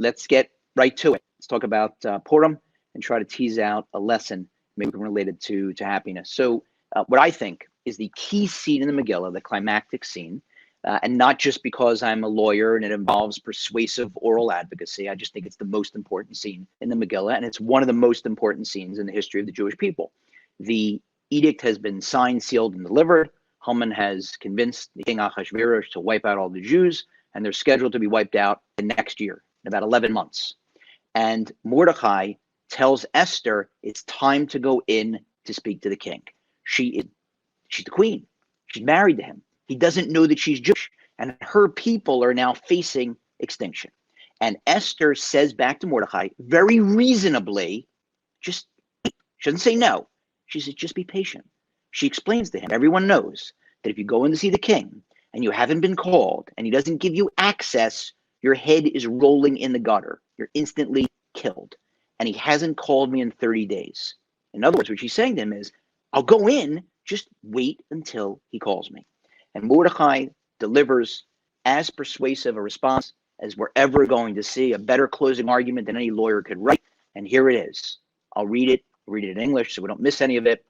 let's get right to it. Let's talk about Purim and try to tease out a lesson maybe related to happiness. So what I think is the key scene in the Megillah, the climactic scene, and not just because I'm a lawyer and it involves persuasive oral advocacy. I just think it's the most important scene in the Megillah, and it's one of the most important scenes in the history of the Jewish people. The edict has been signed, sealed, and delivered. Haman has convinced the king Ahasuerus to wipe out all the Jews, and they're scheduled to be wiped out the next year, in about 11 months. And Mordecai tells Esther it's time to go in to speak to the king. She's the queen. She's married to him. He doesn't know that she's Jewish, and her people are now facing extinction. And Esther says back to Mordecai, very reasonably, she doesn't say no. She says, just be patient. She explains to him, everyone knows that if you go in to see the king and you haven't been called and he doesn't give you access, your head is rolling in the gutter. You're instantly killed. And he hasn't called me in 30 days. In other words, what she's saying to him is, I'll go in, just wait until he calls me. And Mordecai delivers as persuasive a response as we're ever going to see, a better closing argument than any lawyer could write. And here it is. I'll read it in English so we don't miss any of it.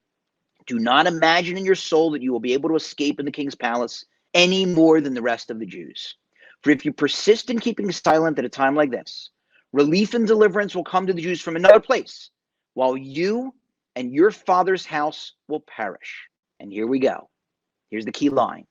Do not imagine in your soul that you will be able to escape in the king's palace any more than the rest of the Jews. For if you persist in keeping silent at a time like this, relief and deliverance will come to the Jews from another place, while you and your father's house will perish. And here we go. Here's the key line.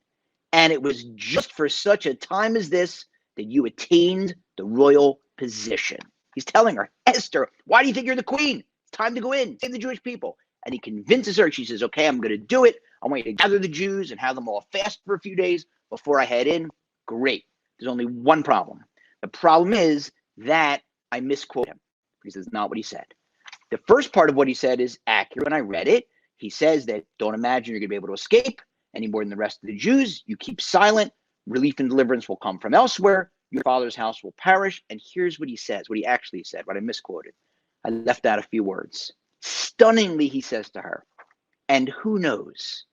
And it was just for such a time as this that you attained the royal position. He's telling her, Esther, why do you think you're the queen? It's time to go in, save the Jewish people. And he convinces her. She says, okay, I'm going to do it. I want you to gather the Jews and have them all fast for a few days before I head in. Great. There's only one problem. The problem is that I misquote him because that's not what he said. The first part of what he said is accurate. When I read it, he says that don't imagine you're going to be able to escape any more than the rest of the Jews. You keep silent. Relief and deliverance will come from elsewhere. Your father's house will perish. And here's what he says, what he actually said, what I misquoted. I left out a few words. Stunningly, he says to her, and who knows?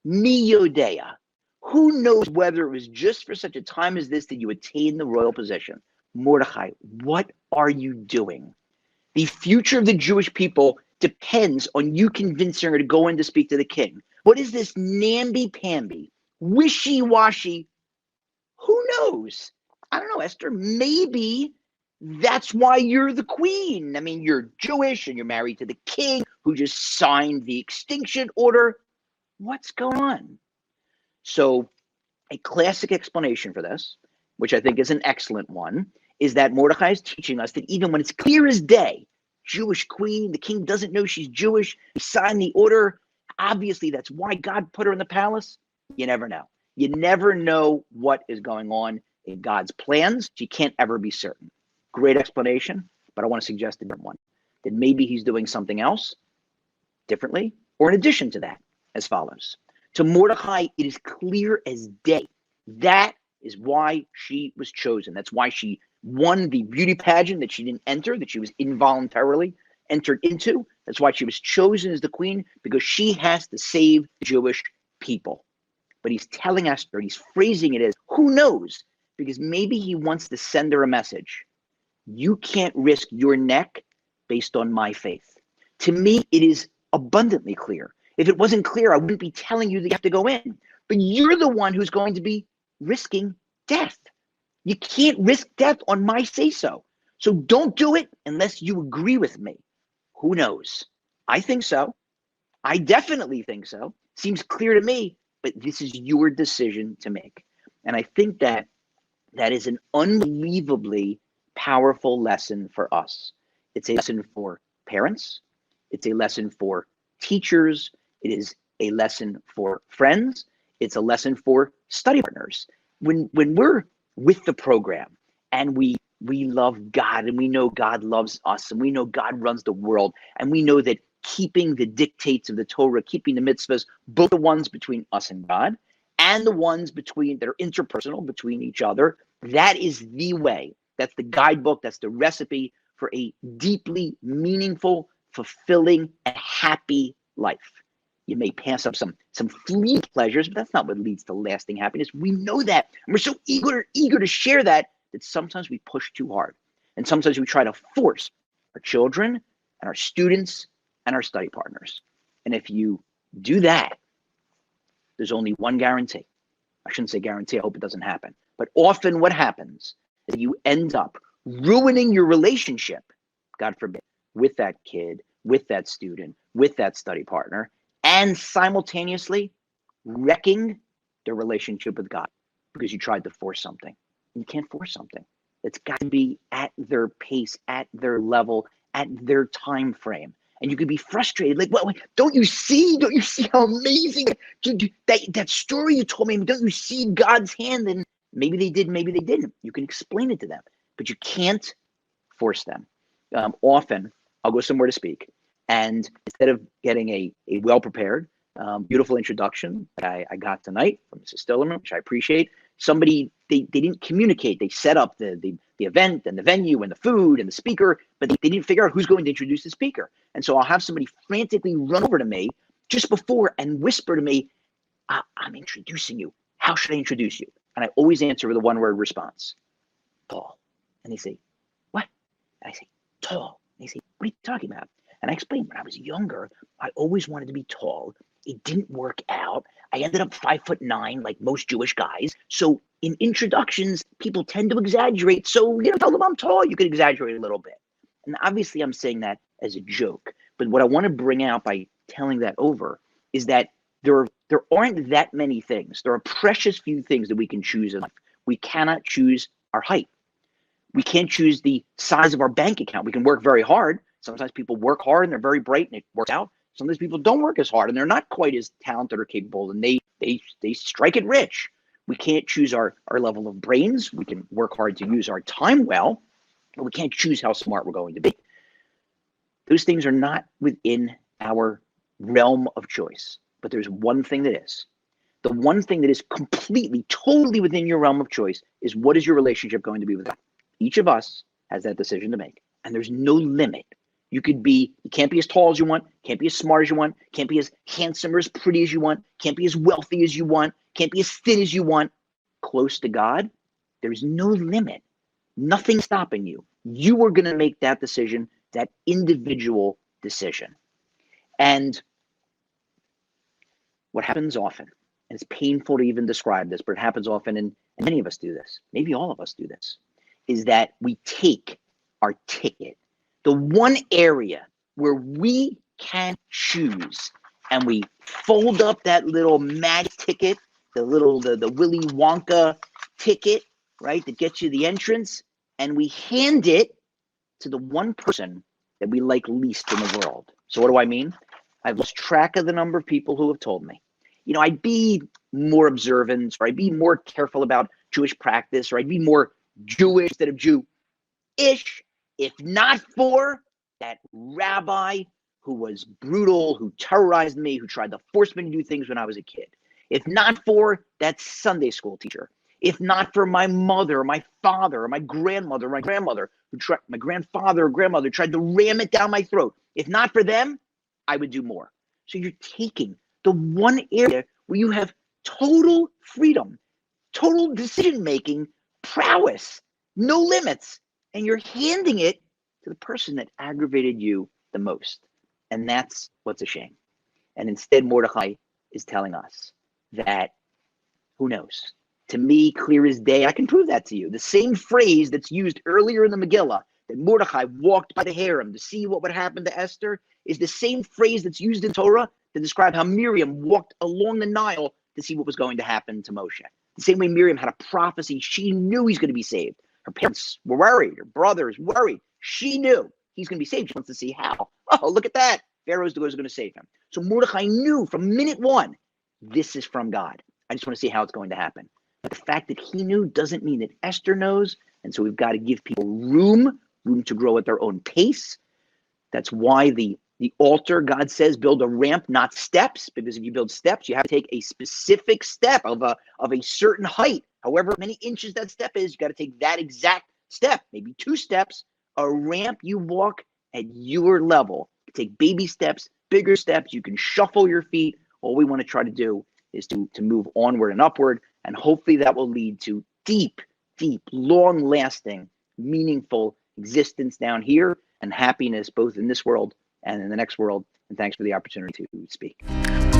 Mi yodea. Who knows whether it was just for such a time as this that you attained the royal position? Mordecai, what are you doing? The future of the Jewish people depends on you convincing her to go in to speak to the king. What is this namby-pamby, wishy-washy? Who knows? I don't know, Esther. Maybe that's why you're the queen. I mean, you're Jewish and you're married to the king who just signed the extinction order. What's going on? So a classic explanation for this, which I think is an excellent one, is that Mordecai is teaching us that even when it's clear as day, Jewish queen, the king doesn't know she's Jewish, he signed the order, obviously that's why God put her in the palace. You never know. You never know what is going on in God's plans. You can't ever be certain. Great explanation, but I want to suggest a different one, that maybe he's doing something else differently or in addition to that, as follows. To Mordecai, it is clear as day. That is why she was chosen. That's why she won the beauty pageant that she didn't enter, that she was involuntarily entered into. That's why she was chosen as the queen, because she has to save the Jewish people. But he's telling Esther, he's phrasing it as, who knows? Because maybe he wants to send her a message. You can't risk your neck based on my faith. To me, it is abundantly clear. If it wasn't clear, I wouldn't be telling you that you have to go in. But you're the one who's going to be risking death. You can't risk death on my say-so. So don't do it unless you agree with me. Who knows? I think so. I definitely think so. Seems clear to me, but this is your decision to make. And I think that is an unbelievably powerful lesson for us. It's a lesson for parents. It's a lesson for teachers. It is a lesson for friends. It's a lesson for study partners. When we're with the program and we love God and we know God loves us and we know God runs the world and we know that keeping the dictates of the Torah, keeping the mitzvahs, both the ones between us and God and the ones that are interpersonal between each other, that is the way. That's the guidebook. That's the recipe for a deeply meaningful, fulfilling, and happy life. You may pass up some fleeting pleasures, but that's not what leads to lasting happiness. We know that. And we're so eager to share that sometimes we push too hard. And sometimes we try to force our children and our students and our study partners. And if you do that, there's only one guarantee. I shouldn't say guarantee, I hope it doesn't happen. But often what happens is that you end up ruining your relationship, God forbid, with that kid, with that student, with that study partner, and simultaneously wrecking their relationship with God because you tried to force something. You can't force something. It's got to be at their pace, at their level, at their time frame. And you could be frustrated, like, well, don't you see how amazing that story you told me? Don't you see God's hand? And maybe they did, maybe they didn't. You can explain it to them, but you can't force them. Often, I'll go somewhere to speak, and instead of getting a well-prepared, beautiful introduction that I got tonight from Mrs. Stillerman, which I appreciate, somebody, they didn't communicate. They set up the event and the venue and the food and the speaker, but they didn't figure out who's going to introduce the speaker. And so I'll have somebody frantically run over to me just before and whisper to me, I'm introducing you. How should I introduce you? And I always answer with a one-word response, tall. And they say, what? And I say, tall. And they say, what are you talking about? And I explained, when I was younger, I always wanted to be tall. It didn't work out. I ended up 5'9", like most Jewish guys. So in introductions, people tend to exaggerate. So, tell them I'm tall. You could exaggerate a little bit. And obviously I'm saying that as a joke. But what I want to bring out by telling that over is that there aren't that many things. There are precious few things that we can choose in life. We cannot choose our height. We can't choose the size of our bank account. We can work very hard. Sometimes people work hard and they're very bright and it works out. Sometimes people don't work as hard and they're not quite as talented or capable, and they strike it rich. We can't choose our level of brains. We can work hard to use our time well, but we can't choose how smart we're going to be. Those things are not within our realm of choice. But there's one thing that is. The one thing that is completely, totally within your realm of choice is, what is your relationship going to be with God? Each of us has that decision to make, and there's no limit. You can't be as tall as you want, can't be as smart as you want, can't be as handsome or as pretty as you want, can't be as wealthy as you want, can't be as thin as you want. Close to God, there is no limit. Nothing stopping you. You are going to make that decision, that individual decision. And what happens often, and it's painful to even describe this, but it happens often, and many of us do this, maybe all of us do this, is that we take our ticket, the one area where we can choose, and we fold up that little mag ticket, the Willy Wonka ticket, right, that gets you the entrance, and we hand it to the one person that we like least in the world. So what do I mean? I've lost track of the number of people who have told me, I'd be more observant, or I'd be more careful about Jewish practice, or I'd be more Jewish instead of Jew-ish, if not for that rabbi who was brutal, who terrorized me, who tried to force me to do things when I was a kid. If not for that Sunday school teacher. If not for my mother, or my father, or my grandmother, or my grandmother, my grandfather or grandmother tried to ram it down my throat. If not for them, I would do more. So you're taking the one area where you have total freedom, total decision-making, prowess, no limits, and you're handing it to the person that aggravated you the most. And that's what's a shame. And instead, Mordechai is telling us that, who knows? To me, clear as day, I can prove that to you. The same phrase that's used earlier in the Megillah, that Mordechai walked by the harem to see what would happen to Esther, is the same phrase that's used in Torah to describe how Miriam walked along the Nile to see what was going to happen to Moshe. The same way Miriam had a prophecy, she knew he's going to be saved. Her parents were worried, her brothers worried. She knew he's going to be saved. She wants to see how. Oh, look at that. Pharaoh's going to save him. So Mordechai knew from minute one, this is from God. I just want to see how it's going to happen. But the fact that he knew doesn't mean that Esther knows. And so we've got to give people room to grow at their own pace. That's why the altar, God says, build a ramp, not steps, because if you build steps, you have to take a specific step of a certain height. However many inches that step is, you got to take that exact step, maybe 2 steps. A ramp, you walk at your level. Take baby steps, bigger steps. You can shuffle your feet. All we want to try to do is to move onward and upward, and hopefully that will lead to deep, long-lasting, meaningful, existence down here and happiness both in this world and in the next world. And thanks for the opportunity to speak.